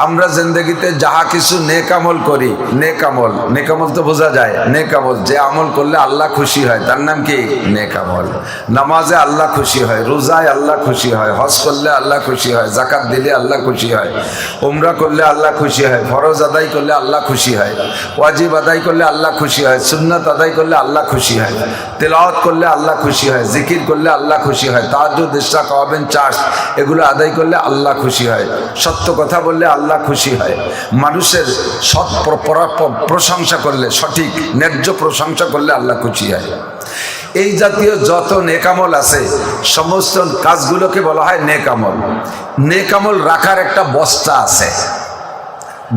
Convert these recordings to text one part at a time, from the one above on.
আমরা জিন্দেগিতে যাহা কিছু নেক আমল করি, নেক আমল তো বোঝা যায়, নেক আমল যে আমল করলে আল্লাহ খুশি হয় তার নাম কি নেক আমল। নামাজে আল্লাহ খুশি হয়, রোজায় আল্লাহ খুশি হয়, হজ করলে আল্লাহ খুশি হয়, যাকাত দিলে আল্লাহ খুশি হয়, উমরা করলে আল্লাহ খুশি হয়, ফরজ আদায় করলে আল্লাহ খুশি হয়, ওয়াজিব আদায় করলে আল্লাহ খুশি হয়, সুন্নাত আদায় করলে আল্লাহ খুশি হয়, তেলাওয়াত করলে আল্লাহ খুশি হয়, জিকির করলে আল্লাহ খুশি হয়, তাহাজ্জুদ, ইশরাক, আওয়াবিন, চার্চ এগুলো আদায় করলে আল্লাহ খুশি হয়, সত্য কথা বললে আল্লাহ খুশি হয়, মানুষের সৎ প্রশংসা করলে, সঠিক ন্যায্য প্রশংসা করলে আল্লাহ খুশি হয়। এই জাতীয় যত নেক আমল আছে সমস্ত কাজগুলোকে বলা হয় নেক আমল। নেক আমল রাখার একটা বস্তা আছে,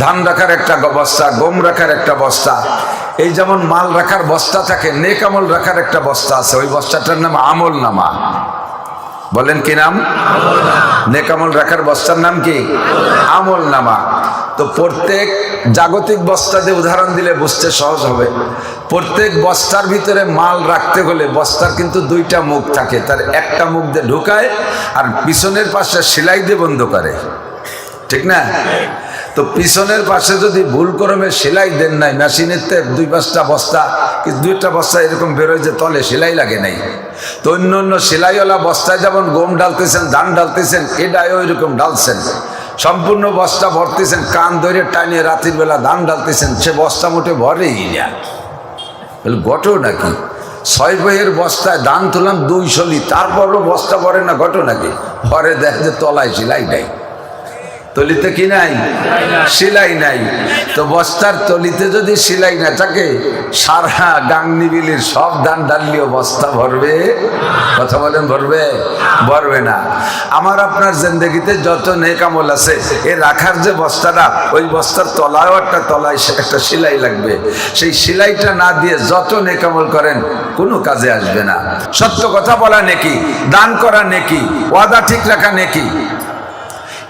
ধান রাখার একটা বস্তা, গম রাখার একটা বস্তা, এই যেমন মাল রাখার বস্তা থাকে, নেক আমল রাখার একটা বস্তা আছে, ওই বস্তাটার নাম আমল নামা। বলেন কি নাম? নেক আমল রাখার বস্তার নাম কি? আমল নামা। তো প্রত্যেক জাগতিক বস্তা দিয়ে উদাহরণ দিলে বুঝতে সহজ হবে। প্রত্যেক বস্তার ভিতরে মাল রাখতে হলে বস্তার কিন্তু দুইটা মুখ থাকে, তার একটা মুখ দিয়ে ঢুকায় আর পিছনের পাশে সেলাই দিয়ে বন্ধ করে, ঠিক না? তো পিছনের পাশে যদি ভুল ক্রমে সেলাই দেন নাই, মেশিনের দুই পাঁচটা বস্তা, দুইটা বস্তা এরকম বেরোয় যে তলে সেলাই লাগে নাই, তো অন্য অন্য সেলাইওয়ালা বস্তায় যেমন গম ডালতেছেন, ধান ডালতেছেন, এটাই ওই রকম ডালছেন, সম্পূর্ণ বস্তা ভরতেছেন, কান ধরে টানিয়ে রাতের বেলা ধান ডালতেছেন, সে বস্তা মোটে ভরেই না। ঘটনা কি? 6 বইয়ের বস্তায় ধান তুলাম 200 লি, তারপরও বস্তা ভরে না, ঘটনা কি? ভরে দেখ যে তলায় সেলাই নাই, তলিতে কি নাই? সেলাই নাই। তো বস্তার তলিতে যদি সেলাই না থাকে, সারা গাংনি বিলির সব ধান ডাললেও বস্তা ভরবে? কথা বলেন, ভরবে? ভরবে না। আমার আপনার জিন্দেগিতে যত নেক আমল আছে, এ রাখার যে বস্তাটা, ওই বস্তার তলায়ও একটা, তলায় একটা সেলাই লাগবে। সেই সেলাইটা না দিয়ে যত নেক আমল করেন কোনো কাজে আসবে না। সত্য কথা বলা নেকি, দান করা নেকি, ওয়াদা ঠিক রাখা নেকি,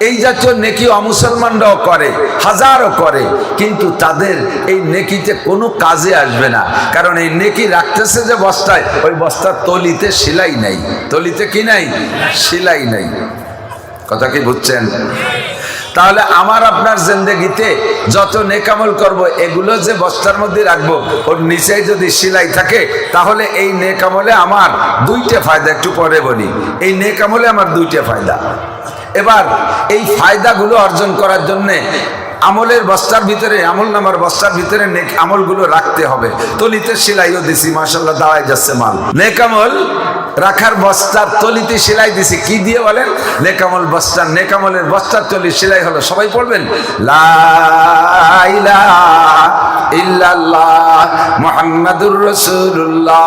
এই জাতীয় নেকি অমুসলমানরাও করে, হাজারও করে, কিন্তু তাদের এই নেকিতে কোনো কাজে আসবে না। কারণ এই নেকি রাখতেছে যে বস্তায়, ওই বস্তার তলিতে সেলাই নাই। তলিতে কি নাই? সেলাই নাই। কথা কি বুঝছেন? তাহলে আমার আপনার জিন্দেগিতে যত নেকামল করব, এগুলো যে বস্তার মধ্যে রাখবো, ওর নিচে যদি সেলাই থাকে, তাহলে এই নেকামলে আমার দুইটা ফায়দা। একটু পরে বলি, এই নেকামলে আমার দুইটা ফায়দা। এবার এই ফায়দাগুলো অর্জন করার জন্যে আমলের বস্তার ভিতরে, আমল নামার বস্তার ভিতরে নেক আমলগুলো রাখতে হবে। তলিতে সেলাইও দিছি, মাশাআল্লাহ দাঁড়ায় যাচ্ছে মাল। নেক আমল রাখার বস্তার তলিতে সেলাই দিছি, কি দিয়ে বলেন? নেক আমল বস্তার, নেক আমলের বস্তার তলি সেলাই হলো, সবাই পড়বেন, লা ইলাহা ইল্লাল্লাহ মুহাম্মাদুর রাসূলুল্লাহ।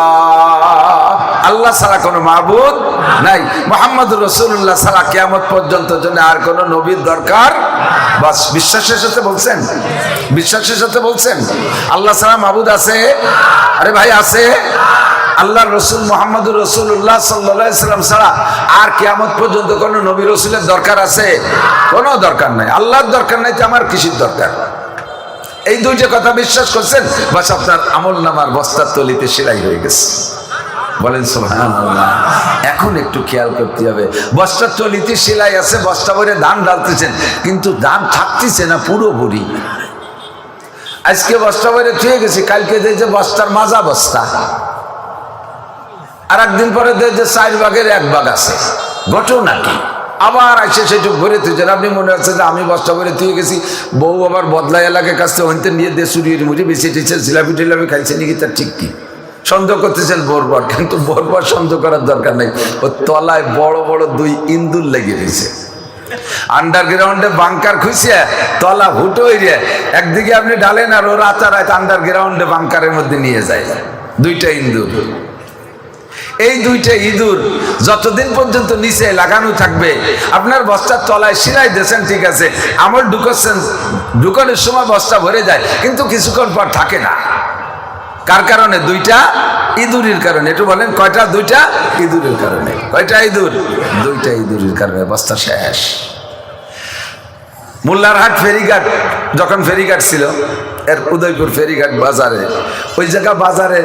আল্লাহ ছাড়া কোনো মাবুদ নাই, মুহাম্মাদুর রাসূলুল্লাহ ছাড়া কিয়ামত পর্যন্ত জন্য আর কোনো নবীর দরকার। বাস, বিশ্বাসের সাথে বলছেন, বিশ্বাসের সাথে বলছেন। আল্লাহ ছাড়া মাবুদ আছে? আরে ভাই আছে। আল্লাহর রসুল মুহাম্মাদুর রাসূলুল্লাহ সাল্লাল্লাহু আলাইহি সাল্লাম ছাড়া আর কিয়ামত পর্যন্ত কোনো নবী রসুলের দরকার আছে? কোনো দরকার নাই। আল্লাহর দরকার নাই, তো আমার কিসের দরকার? এই দুইটা কথা বিশ্বাস করছেন, বাস আপনার আমল নামার বস্তার তলিতে সেলাই হয়ে গেছে। বলেন সুবহানাল্লাহ। এখন একটু খেয়াল করতে হবে, বস্তার তলিতে সেলাই আছে, বস্তা ভরে ধান ডালতেছেন, কিন্তু ধান থাকতেছে না পুরোপুরি। আজকে বস্তা ভরে থুয়ে গেছি, কালকে দেখছে বস্তার মাজা বস্তা, আর একদিন পরে দেখছে 4 ভাগের 1 ভাগ আছে। ঘটনা কি? আবার আসে সেটুক ভরে তুইছেন, আপনি মনে হচ্ছে যে আমি বস্তা ভরে থুয়ে গেছি, বউ আবার বদলা এলাকার কাছে ওইতে নিয়ে দিয়ে চুরিয়ে মুড়ি বেশি টিছেন, জিলাপি টিলাপি খাইছে নাকি, তার ঠিক কি সন্দেহ করতেছেন বরবর, কিন্তু বরবর সন্দেহ করার দরকার নেই, ও তলায় বড় বড় 2 ইন্দুর লেগে দিয়েছে। আন্ডারগ্রাউন্ডে বাংকার খুঁজছে, তলা হুটো হইরে একদিকে আপনি ডালেন, আর ও রাতারাত আন্ডারগ্রাউন্ডে বাংকারের মধ্যে নিয়ে যায় 2টা ইন্দুর। এই 2টা ইঁদুর যতদিন পর্যন্ত নিচে লাগানো থাকবে, আপনার বস্তার তলায় সেলাই দিয়েছেন, ঠিক আছে, আমল ঢুকাচ্ছেন, ঢুকানোর সময় বস্তা ভরে যায়, কিন্তু কিছুক্ষণ পর থাকে না। কার কারণে? 2টা ইঁদুরের কারণে। একটু বলেন কয়টা? 2টা ইঁদুরের কারণে। কয়টা ইঁদুর? 2টা ইঁদুরের কারণে বস্তা শেষ। মোল্লারহাট ফেরিঘাট, যখন ফেরিঘাট ছিল, এর উদয়পুর ফেরিঘাট বাজারে, ওই জায়গা বাজারে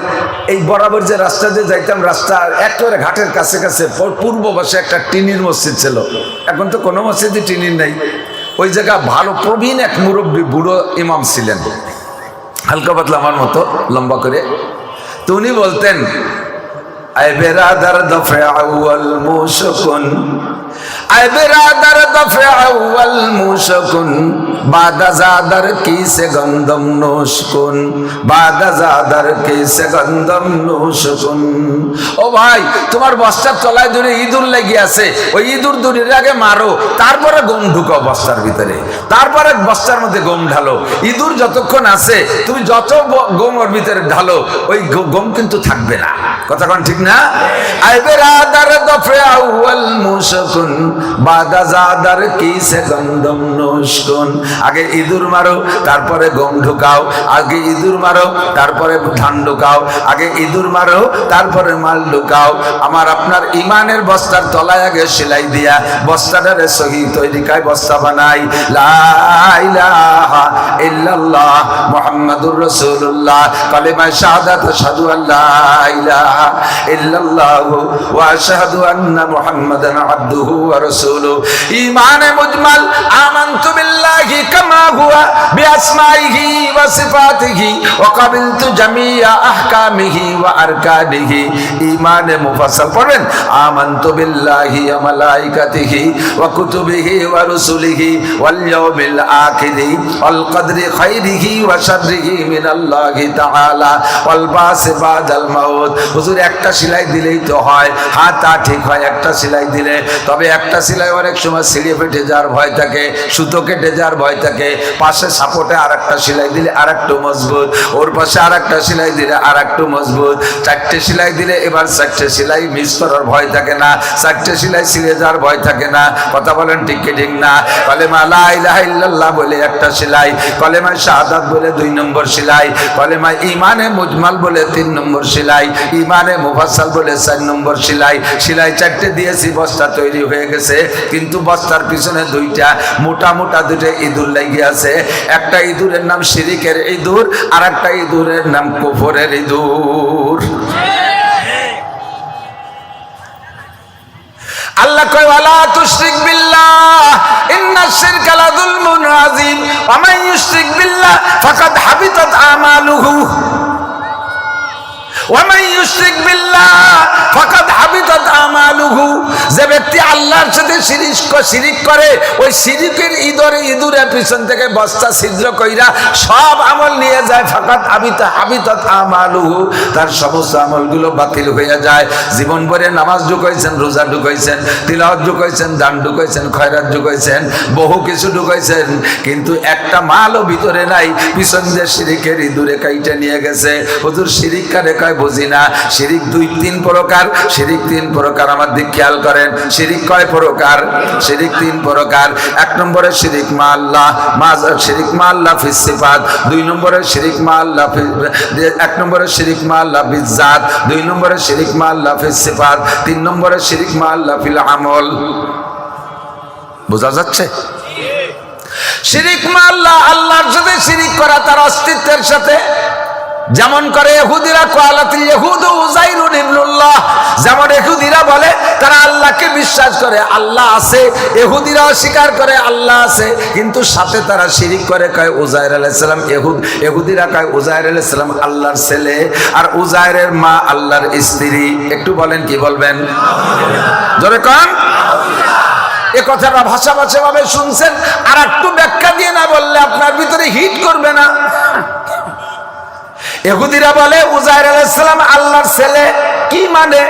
এই বরাবর যে রাস্তা দিয়ে যাইতাম, রাস্তা একেবারে ঘাটের কাছে কাছে পূর্ব পাশে একটা টিনের মসজিদ ছিল। এখন তো কোনো মসজিদই টিনের নাই, ওই জায়গা ভালো প্রবীণ এক মুরব্বী বুড়ো ইমাম ছিলেন, হালকা পাতলা আমার মতো লম্বা করে। তো উনি বলতেন, আয় বেরাদার দফে আউয়াল মুশকুন, আয় বেরাদার দফে আউয়াল মুশকুন, বাদা জাদার কি সে গন্ধম নুশকুন, বাদা জাদার কি সে গন্ধম নুশকুন। ও ভাই, তোমার বস্তার তলায় ধরে ইঁদুর লেগে আছে, ওই ইঁদুর দূরের আগে মারো, তারপরে গম ঢুকাও বস্তার ভিতরে, তারপরে বস্তার মধ্যে গম ঢালো। ইঁদুর যতক্ষণ আছে তুমি যত গম ওর ভিতরে ঢালো, ওই গম কিন্তু থাকবে না। কথা কোন ঠিক না? আয় বেরাদার দফে আউয়াল মুশকুন, বাদা জাদার কি সে গন্ধম নুশকুন। আগে ইঁদুর মারো, তারপরে গম ঢুকাও, আগে ইঁদুর মারো, তারপরে ধান ঢুকাও, আগে ইঁদুর মারো, তারপরে মাল ঢুকাও। আমার আপনার ইমানের বস্তার তলায় আগে সেলাই দিয়া বস্তাটারে সহি তৈরিকায় বস্তা বানাই। লা ইলাহা ইল্লাল্লাহ মুহাম্মাদুর রাসূলুল্লাহ, কালেমা শাহাদাত আশহাদু আল্লা ইলাহা ইল্লাল্লাহু ওয়া আশহাদু আন্না মুহাম্মাদান আবদুহু ওয়া রাসূলুহু। ঈমানে মুজমাল, আমানতু বিল্লাহি কামা হুয়া বিআসমাইহি ওয়া সিফাতিহি ওয়া কাবিলতু জামিয়া আহকামিহি ওয়া আরকানিহি। ঈমানে মুফাসসাল পড়েন, আমানতু বিল্লাহি ওয়া মালাইকাতিহি ওয়া কুতুবিহি ওয়া রুসুলিহি ওয়াল ইয়াউমিল আখিরি ওয়াল কদরি খাইরিহি ওয়া শাররিহি মিনাল্লাহি তাআলা ওয়াল বাসি বাদাল মাউত। হুজুর একটা সেলাই দিলেই তো হয়? হ্যাঁ, তা ঠিক হয়, একটা সেলাই দিলে। তবে একটা সেলাই অনেক সময় ছিঁড়ে ফেটে যাওয়ার ভয় থাকে, সুতো কেটে যাওয়ার ভয় থাকে। পাশে সাপোর্টে আর একটা সেলাই দিলে আর একটু মজবুত, ওর পাশে আর একটা সেলাই দিলে আর একটু মজবুত। চারটে সেলাই দিলে এবার চারটে সেলাই মিস করার ভয় থাকে না, চারটে সেলাই ছিঁড়ে যাওয়ার ভয় থাকে না। কথা বলেন ঠিক কি ঠিক না? কলেমা লা ইলাহা ইল্লাল্লাহ বলে একটা সেলাই, কলেমা শাহাদাত বলে 2 নম্বর সেলাই, কলেমা ইমানে মুজমাল বলে 3 নম্বর সেলাই, ইমানে মুফাসসাল বলে 4 নম্বর সেলাই। সেলাই 4টে দিয়েছি, বস্তা তৈরি হয়ে গেছে, কিন্তু বস্তার পিছনে 2টা মোটা মোটা 2টা ইঁদুর লেগে আছে। একটা ইঁদুরের নাম শিরিকের ইঁদুর, আর একটা ইঁদুরের নাম কুফরের ইঁদুর। আল্লাহ কয়, ওয়ালা তুশরিক বিল্লাহ ইন্নাশ শিরকা লাযুলমুন আযীম ওয়া মান ইউশরিক বিল্লাহ ফাকাদ হাবিতাত আমালুহু ওয়া মান ইউশরিক বিল্লাহ ফাকাদ হাবিতাত আমালুহু। যে ব্যক্তি আল্লাহর সাথে শিরিক করে, ওই শিরিকের ইঁদুরের পিছন থেকে বস্তা ছিদ্র কইরা সব আমল নিয়ে যায়। ফাকাদ হাবিতাত আমালুহু, তার সমস্ত আমলগুলো বাতিল হয়ে যায়। জীবন ভরে নামাজ ঢুকাইছেন, রোজা ঢুকাইছেন, তিলাওয়াত ঢুকাইছেন, দান ঢুকাইছেন, খয়রাত ঢুকাইছেন, বহু কিছু ঢুকাইছেন, কিন্তু একটা মালও ভিতরে নাই। পিছন দিয়ে শিরিকের ইঁদুরে কাইটা নিয়ে গেছে। হুজুর শিরিক কারে কয় বুঝি না। শিরিক 2-3 প্রকার, শিরিক 3 প্রকার। আমার দিক খেয়াল করেন, শিরিক কয় প্রকার? শিরিক 3 প্রকার। 1 নম্বরে শিরিক মা আল্লাহ, শিরিক মা আল্লাহ ফিস সিফাত। 2 নম্বরে শিরিক মা আল্লাহ 1 নম্বরে শিরিক মা আল্লাহ ফিস জাত, 2 নম্বরে শিরিক মা আল্লাহ ফিস সিফাত, 3 নম্বরে শিরিক মা আল্লাহ ফিল আমল। বোঝা যাচ্ছে? শিরিক মা আল্লাহ, আল্লাহর সাথে শিরিক করা তার অস্তিত্বের সাথে। যেমন করে ইহুদিরা, কালাতিল ইহুদু উযাইরুন ইবনুল্লাহ, যেমন ইহুদিরা বলে তারা আল্লাহকে বিশ্বাস করে, আল্লাহ আছে। ইহুদিরাও স্বীকার করে আল্লাহ আছে, কিন্তু সাথে তারা শিরিক করে, কয় উযাইর আলাইহিস সালাম। ইহুদিরা কয় উযাইর আলাইহিস সালাম আল্লাহর ছেলে, আর উযাইরের মা আল্লাহর স্ত্রী। একটু বলেন, কি বলবেন? জোরে কন। এ কথাটা ভাষা ভাবে শুনছেন, আর একটু ব্যাখ্যা দিয়ে না বললে আপনার ভিতরে হিট করবে না। ইহুদিরা বলে উযাইর আলাইহিস সালাম আল্লাহর ছেলে। কি মানে?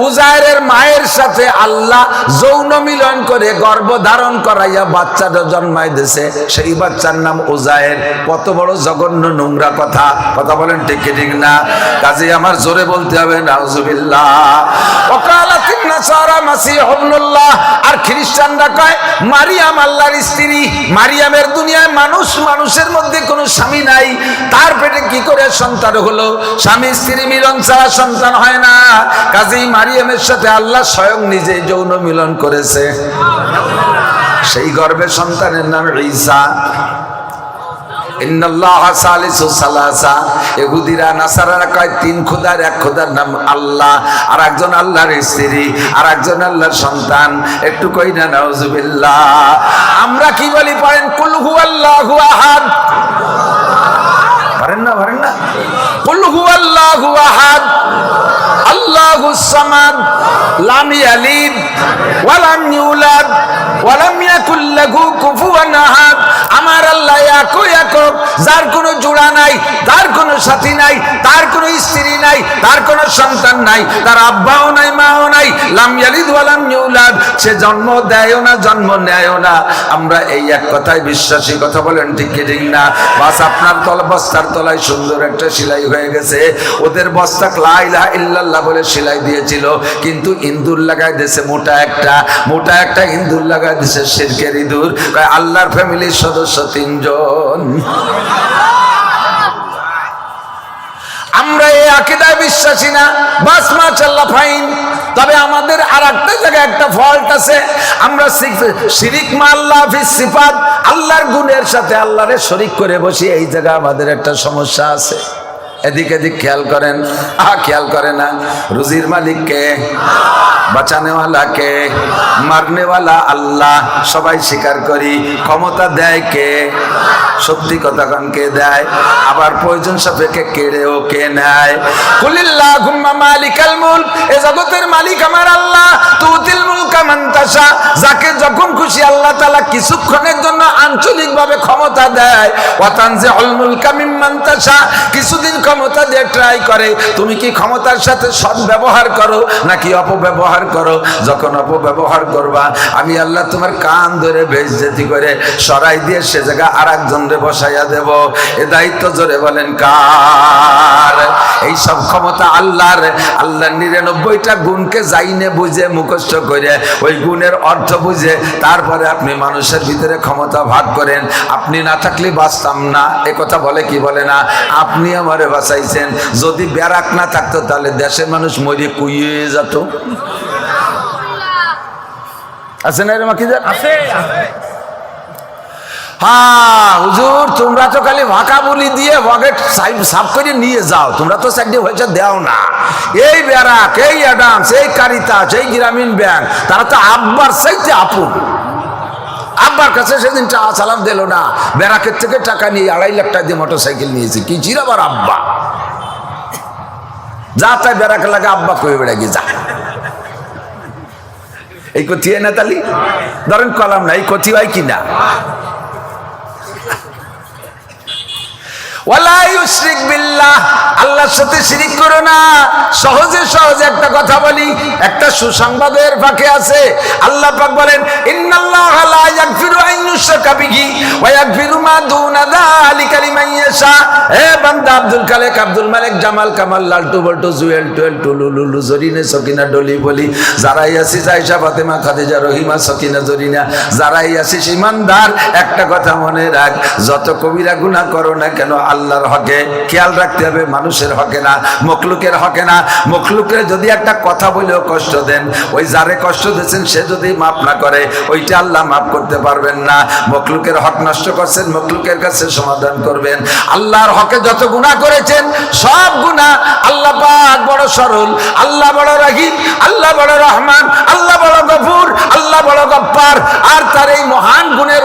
উযাইরের মায়ের সাথে আল্লাহ যৌন মিলন করে গর্ভ ধারণ করাইয়া বাচ্চাটা জন্মাই দিয়েছে, সেই বাচ্চার নাম উযাইর। কত বড় জঘন্য নোংরা কথা! কথা বলেন ঠিক কি ঠিক না? কাজে আমার জোরে বলতে হবে নাউজুবিল্লাহ। ওয়াকালাতিন নাসারা মাসীহ ইবনুল্লাহ, আর খ্রিস্টানরা কয় মারিয়াম আল্লাহর স্ত্রী। মারিয়ামের দুনিয়ায় মানুষের মধ্যে কোনো স্বামী নাই, তার পেটে কি করে সন্তান হলো? স্বামী স্ত্রী মিলন ছাড়া সন্তান হয় না। কাজেই মারিয়ামের সাথে আল্লাহ স্বয়ং নিজে যৌন মিলন করেছে, সেই গর্ভে সন্তানের নাম ঈসা। ইন্নাল্লাহা সালিসু সালাসা, ইহুদিরা নাসারারা কয় তিন খোদার এক খোদার নাম আল্লাহ, আর একজন আল্লাহর স্ত্রী, আর একজন আল্লাহর সন্তান। একটু কই না নাউজুবিল্লাহ। আমরা কি বলি পড়েন? কুল হুয়াল্লাহু আহাদ। পারেন না? কুল হুয়াল্লাহু আহাদ আল্লাহুস সামাদ লাম ইয়ালিদ ওয়া লাম ইউলাদ ওয়া লাম ইয়াকুল লাহু কুফুয়ান আহাদ। আমার আল্লাহ একক, যার কোনো জোড়া নাই, তার কোনো সাথী নাই, তার কোনো স্ত্রী নাই, তার কোনো সন্তান নাই, তার আব্বাও নাই, মাও নাই। লাম ইয়ালিদ ওয়া লাম ইউলাদ, সে জন্ম দেয়ও না, জন্ম নেয়ও না। আমরা এই এক কথায় বিশ্বাসী। কথা বলেন ঠিক কি ঠিক না? বাস আপনার বস্তার তলায় সুন্দর একটা সেলাই হয়ে গেছে। ওদের বস্তা লা ইলাহা ইল্লাল্লাহ বলে সেলাই দিয়েছিল, কিন্তু ইন্দুর লাগাই দিয়েছে মোটা একটা ইন্দুর লাগাই দিয়েছে, শিরকের ইঁদুর। আল্লাহর ফ্যামিলির সদস্য 3 জন। আমরা এই আকীদায় বিশ্বাসী না। বাস মাশাআল্লাহ ফাইন। তবে আমাদের আর একটা জায়গায় একটা ফল্ট আছে। আমরা শিরিক মা আল্লাহ ফিস সিফাত, আল্লাহর গুণের সাথে আল্লাহরে শরীক করে বসি। এই জায়গায় আমাদের একটা সমস্যা আছে। এদিক খেয়াল করেন। খেয়াল করে না? রুজির মালিক কে? বাঁচানেওয়ালা কে? মারনেওয়ালা আল্লাহ। সবাই স্বীকার করি। ক্ষমতা দেয় কে? সত্যি কথা কান কে দেয়? আবার প্রয়োজন সাপেক্ষে কেড়েও কে নেয়। কুলিল্লাহুম্মা মালিকাল মুলক, এই জগতের মালিক আমার আল্লাহ। তুতিল মুলকা মান তাশা, যাকে যখন খুশি আল্লাহ তাআলা কিছুক্ষণের জন্য আঞ্চলিকভাবে ক্ষমতা দেয়। ওয়া তানজিউল মুলকা মিম্মান তাশা, কিছুদিন ক্ষমতা দিয়ে ট্রাই করে তুমি কি ক্ষমতার সাথে সৎ ব্যবহার করো নাকি অপব্যবহার করো। যখন অপব্যবহার করবা, আমি আল্লাহ তোমার কান ধরে বেইজ্জতি করে সরাই দিয়ে সে জায়গা আরেকজন রে বসাইয়া দেব। এ দায়িত্ব জোরে বলেন কার? এই সব ক্ষমতা আল্লাহর। আল্লাহর 99টা গুণকে যাইনে বুঝে মুখস্থ করে ওই গুণের অর্থ বুঝে তারপরে আপনি মানুষের ভিতরে ক্ষমতা ভাগ করেন। আপনি না থাকলে বাঁচতাম না, এ কথা বলে কি বলে না? আপনি আমারে বাঁচাইছেন। যদি ব্যারাক না থাকতো তাহলে দেশের মানুষ মরে কুইয়ে যেত। আছে না এরকম কি? আছে। হ্যাঁ হুজুর, তোমরা তো খালি ভাকা বলি দিয়ে বকেট সাফ করে নিয়ে যাও, তোমরা তো সাইডে হয়েছে দেও না। এই ব্যারাক, এই অ্যাডামস, এই কারিতাস, এই গ্রামীণ ব্যাংক, তারা তো আব্বার চাইতে আপন। আব্বার কাছে সেদিন টাকা সালাম দিল না, ব্যারাকের থেকে টাকা নিয়ে 2.5 লাখ টাকা দিয়ে মোটরসাইকেল নিয়েছে। কি ছিল আবার আব্বা? যা তাই ব্যারাক লাগে আব্বা কয়ে বেড়ে গিয়ে যা। এই কথি হয় না? তালি ধরেন কলাম না, এই কথি হয় কিনা? ওয়ালা ইউশরিক বিল্লাহ, আল্লাহর সাথে শিরিক করো না। সহজে একটা কথা বলি, একটা সুসংবাদের ফাঁকে আছে। আল্লাহ পাক বলেন ইন্নাল্লাহা লা ইয়াগফিরু আন ইউশরাকা বিহি ওয়া ইয়াগফিরু মা দুনা যালিকা লিমান ইয়াশা। হে বান্দা আব্দুল খালেক, আব্দুল মালিক, জামাল, কামাল, লালটু, বল্টু, জুয়েল, টুয়েল, টুলু, লুলু, জরিনে, সকিনা, ডলি বলি, যারাই আছিস আয়েশা, ফাতেমা, খাদিজা, রহিমা, সকিনা, জরিনা, যারাই আছিস ইমানদার, একটা কথা মনে রাখ, যত কবিরা গুনাহ করো না কেন আল্লাহর হকে খেয়াল রাখতে হবে, মানুষের হকে না, মখলুকের হকে না। মখলুকের যদি একটা কথা বলেও কষ্ট দেন, ওই যারে কষ্ট দিয়েছেন সে যদি মাফ না করে, ওইটা আল্লাহ মাফ করতে পারবেন না। মখলুকের হক নষ্ট করছেন, মখলুকের কাছে সমাধান করবেন। আল্লাহর হকে যত গুনাহ করেছেন সব গুনাহ আল্লাহ পাক বড় সরল, আল্লাহ বড় রহিম, আল্লাহ বড় রহমান, আল্লাহ বড় গফুর, আল্লাহ বড় গফফার। আর তার এই মহান গুণের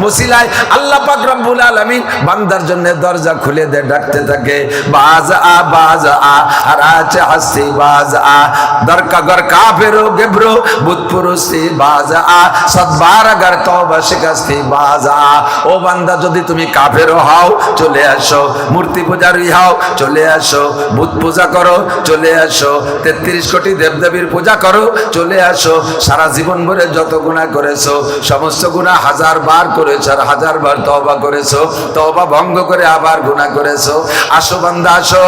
ওসিলায় আল্লাহ পাক রব্বুল আলামিন বান্দার জন্য দরজা খুলে দে, ডাকতে থাকে বাজ আ আর আছে হাসি বাজ আ দরকা গর কাফেরো গেব্রো বুতপুরুষি বাজ আ সদবার আগার তওবা শিকাস্তি বাজ আ। ও বান্দা, যদি তুমি কাফেরও হও চলে আসো, মূর্তি পূজারী হও চলে আসো, বুত পূজা করো চলে আসো, 33 কোটি দেবদেবীর পূজা করো চলে আসো। সারা জীবন ভরে যত গুনাহ করেছো সমস্ত গুনাহ 1000 বার করেছো আর 1000 বার তওবা করেছো, তওবা ভঙ্গ করে আবার গুনাহ করেছো। আসো বান্দা আসো,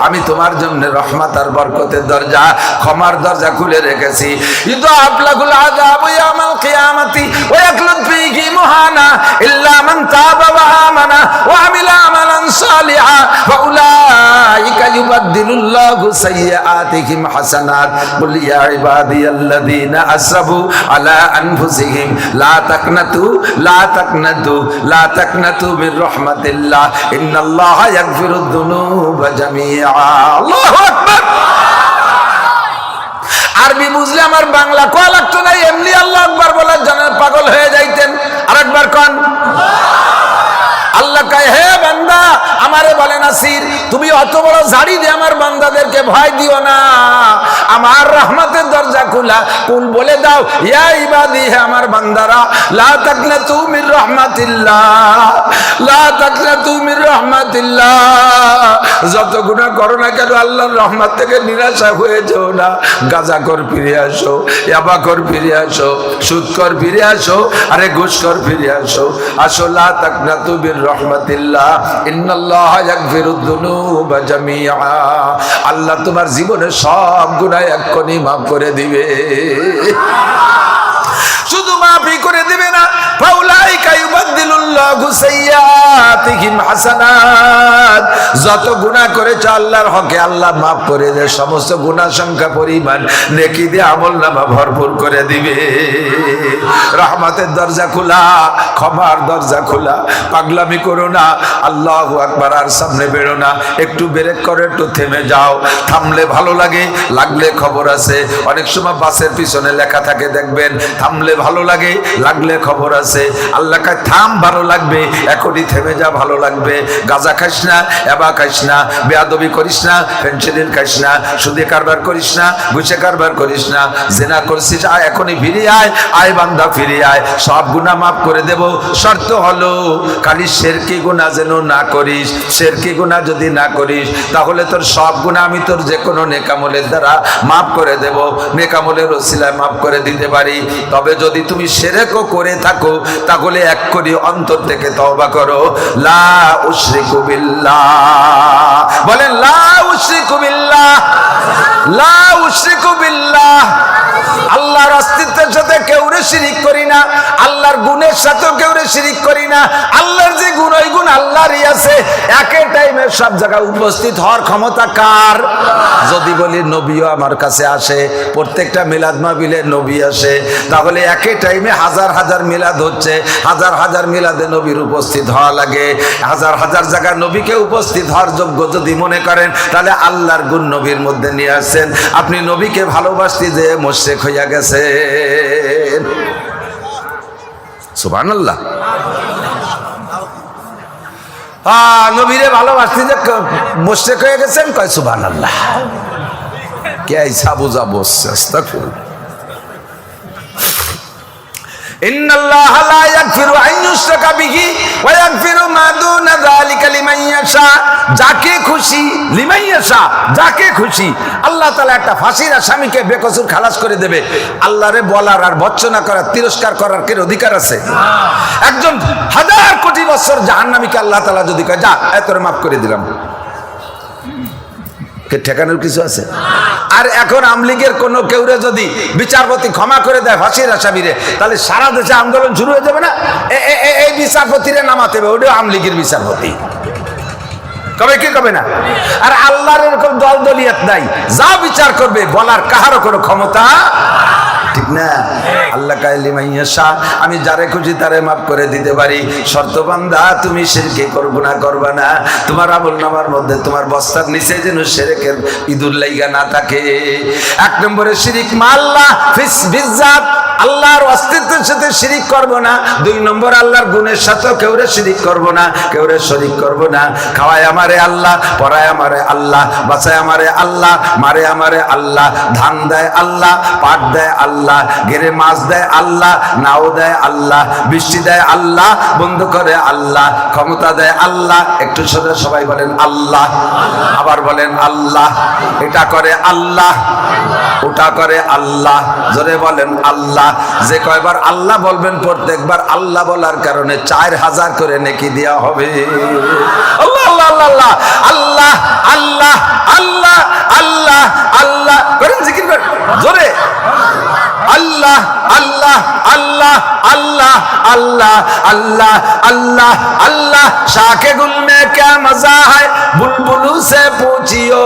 আমি তোমার জন্য রহমত আর বরকতের দরজা, ক্ষমার দরজা খুলে রেখেছি। ইদাফ লাকুল আযাব ইয়াউমাল কিয়ামাতি ওয়া ইয়াখলুদ ফীহি মুহানা ইল্লা মান তাবা ওয়া আমানা ওয়া আমিলা আমালান সালিহা ওয়া উলাইকা ইউবাদদিলুল্লাহু সাইয়্যাতিহিম হাসানাত কুল ইয়া ইবাদিয়াল্লাযীনা আসরাফু আলা আনফুসিহিম লা তাকনাতু মির রাহমাতিল্লাহ ইন্নাল্লাহা ইয়াগফিরুদ যুনুবা জামিআ। আল্লাহু আকবার। আরবি বুঝলে আমার বাংলা কোয়া লাগতো না, এমনি আল্লাহু আকবার বলার জন্য পাগল হয়ে যাইতেন। আরেকবার কোন। আল্লাহ কয়, হে বান্দা, আমারে বলে নাসির, তুমি অত বড় ঝাড়ি দিয়ে আমার বান্দাদেরকে ভয় দিও না, আমার রহমতের দরজা খোলা। কুল বলে দাও, ইয়া ইবাদি, হে আমার বান্দারা, লা তাকনাতু মির রাহমাতিল্লাহ, লা তাকনাতু মির রাহমাতিল্লাহ। যত গুনাহ করো না কেন আল্লাহর রহমত থেকে নিরাশা হয়ে যাও না। গাঁজাখোর ফিরে আসো, ইয়াবাখোর ফিরে আসো, সুদখোর ফিরে আসো, আরে ঘুষখোর ফিরে আসো। আসো, লা তাকনাতু মির রাহমাতিল্লাহ ইন্নাল্লাহা ইয়াগফিরুদ যুনুবা জামিআ। আল্লাহ তোমার জীবনের সব গুনাহ এক্ষুনি মাফ করে দিবে। শুধু মাফই করে দিবে না, ফাউলাইকা ইউবাদদিলুল্লাহু সাইয়্যাতিহিম হাসানাত। যত গুনাহ করেছো আল্লাহর হকে আল্লাহ মাফ করে দেয়। সমস্ত গুনাহ সংখ্যা পরিমাণ নেকি দিয়ে আমলনামা ভরপুর করে দিবে। রহমতের দরজা খোলা, ক্ষমার দরজা খোলা। পাগলামি করো না, আল্লাহু আকবার। আর সামনে বেরো না, একটু ব্রেক করে একটু থেমে যাও। থামলে ভালো লাগে, লাগলে খবর আছে। অনেক সময় বাসের পিছনে লেখা থাকে দেখবেন, থামলে ভালো লাগে, লাগলে খবর আছে। আল্লাহ কাছে থাম, ভালো লাগবে, এখনই থেমে যা, ভালো লাগবে। গাঁজা খাইস না, এবা খাইস না, বেয়াদবি করিস না, ফেন্সিডিল খাইস না, সুদে কারবার করিস না, ঘুষে কারবার করিস না, জেনা করছিস, আয় এখনই ফিরে আয়, আয় বান্দা ফিরে আয়, সব গুনাহ মাফ করে দেব। শর্ত হলো খালি শিরকি গুনাহ যেন না করিস। শিরকি গুনাহ যদি না করিস তাহলে তোর সব গুনাহ আমি তোর যে কোনো নেকামলের দ্বারা মাফ করে দেব, নেকামলের ওসিলায় মাফ করে দিতে পারি। তবে যদি তুমি শিরকও করে থাকো তাহলে এক করে অন্তর থেকে তওবা করো। লা উশরিকু বিল্লাহ, বলেন লা উশরিকু বিল্লাহ, লা উশরিকু বিল্লাহ। আল্লাহর অস্তিত্বের সাথে কেউরে শিরিক করি না, আল্লাহর গুণের সাথেও কেউরে শিরিক করি না। আল্লাহর যে গুণ, ওই গুণ আল্লাহরই আছে। একই টাইমে সব জায়গায় উপস্থিত হওয়ার ক্ষমতা কার? যদি বলি নবীও আমার কাছে আসে, প্রত্যেকটা মিলাদ মাহফিলে নবী আসে, তাহলে একই টাইমে হাজার হাজার মিলাদ হচ্ছে, হাজার হাজার মিলাদে নবীর উপস্থিত হওয়া লাগে। হাজার হাজার জায়গায় নবীকে উপস্থিত হওয়ার যোগ্য যদি মনে করেন তাহলে আল্লাহর গুণ নবীর মধ্যে নিয়ে আসছেন। আপনি নবীকে ভালোবাসতে যে মুশরিক হইয়া গেছেন। সুবহানাল্লাহ। নবীরে ভালোবাসতে যে মুশরিক হয়ে গেছেন, কয় সুবহানাল্লাহ। কে আইসা বুঝা বসছে, আস্তাগফিরুল্লাহ। ইন্নাল্লাহা লা ইয়াগফিরু আন ইউশরাকা বিহি ওয়া ইয়াগফিরু মা দুনা যালিকা লিমান ইয়াশা। যাকে খুশি, লিমান ইয়াশা, যাকে খুশি আল্লাহ তাআলা একটা ফাঁসির আসামিকে বেকসুর খালাস করে দেবে। আল্লাহরে বলার আর ভর্ৎসনা করার, তিরস্কার করার কি অধিকার আছে? একজন হাজার কোটি বছর জাহান্নামীকে আল্লাহ তাআলা যদি কয় যা এতরে মাফ করে দিলাম, ঠেকানোর কিছু আছে? আর এখন আমলিগের কোন কেউরে যদি বিচারপতি ক্ষমা করে দেয় ফাঁসির আসামিরে, তাহলে সারা দেশে আন্দোলন শুরু হয়ে যাবে না? এই বিচারপতিরে নামাতে হবে, ওটাও আমলিগের বিচারপতি। কবে কি কবে না? আর আল্লাহর এরকম দল দলিয়াত নাই, যা বিচার করবে বলার কাহারও কোনো ক্ষমতা, ঠিক না? আল্লাহ কাইলি মাইয়াশা, আমি যারে খুশি তারে মাফ করে দিতে পারি। শর্ত বান্দা তুমি শিরকে করবা না। তোমার আমলনামার মধ্যে তোমার বস্তার নিচে যেন শিরকের ইঁদুর লাইগা না থাকে। এক নম্বরে শিরিক মা আল্লাহ ফিজ্জাত, আল্লাহর অস্তিত্বের সাথে শিরিক করব না। দুই নম্বর আল্লাহর গুণের সাথেও কেউরে শিরিক করব না, কেউরে শরিক করব না। খাওয়ায় আমারে আল্লাহ, পড়ায় আমারে আল্লাহ, বাঁচায় আমারে আল্লাহ, মারে আমারে আল্লাহ, ধান দেয় আল্লাহ, পাট দেয় আল্লাহ, ঘেরে মাছ দেয় আল্লাহ, নাও দেয় আল্লাহ, বৃষ্টি দেয় আল্লাহ, বন্ধ করে আল্লাহ, ক্ষমতা দেয় আল্লাহ। একটু সোজা সবাই বলেন আল্লাহ, আবার বলেন আল্লাহ। এটা করে আল্লাহ, ওটা করে আল্লাহ, জোরে বলেন আল্লাহ। যে কয়বার আল্লাহ বলবেন প্রত্যেকবার আল্লাহ বলার কারণে 4000 করে নেকি দেওয়া হবে। আল্লাহ আল্লাহ আল্লাহ আল্লাহ আল্লাহ আল্লাহ আল্লাহ আল্লাহ করেন, জিকির করেন জোরে। আল্লাহ আল্লাহ আল্লাহ আল্লাহ আল্লাহ আল্লাহ আল্লাহ আল্লাহ शाके गुल में क्या मजा है, बुलबुलू से पूछियो,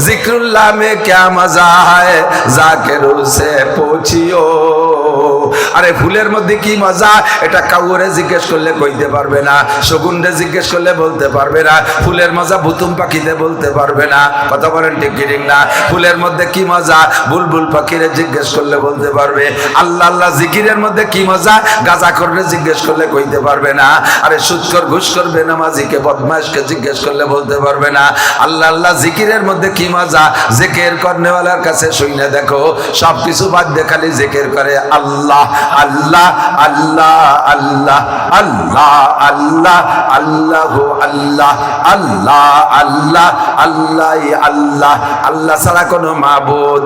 जिक्रुल्लाह में क्या मजा है, जाकिरू से पूछियो। আরে ফুলের মধ্যে কি মজা, এটা কাউরে জিজ্ঞেস করলে কইতে পারবে না, শগুনরে জিজ্ঞেস করলে বলতে পারবে না, ফুলের মজা বুতুম পাখিতে বলতে পারবে না। কথা বলেন ঠিক কি ঠিক না? ফুলের মধ্যে কি মজা বুলবুল পাখিরে জিজ্ঞেস করলে বলতে পারবে। আল্লাহ আল্লাহ জিকিরের মধ্যে কি মজা গাজা করলে জিজ্ঞেস করলে কইতে পারবে না। আরে সুদখোর ঘুষখোর বেনামাজিকে বদমাইশকে জিজ্ঞেস করলে বলতে পারবে না। আল্লাহ আল্লাহ জিকিরের মধ্যে কি মজা জিকির করনেওয়ালার কাছে শুনে দেখো, সবকিছু বাদ দিয়ে খালি জিকির করে আল্লাহ আল্লাহ আল্লাহ আল্লাহ আল্লাহ আল্লাহ আল্লাহ আল্লাহ আল্লাহ আল্লাহ আল্লাহ আল্লাহ আল্লাহ ছাড়া কোনো মাবুদ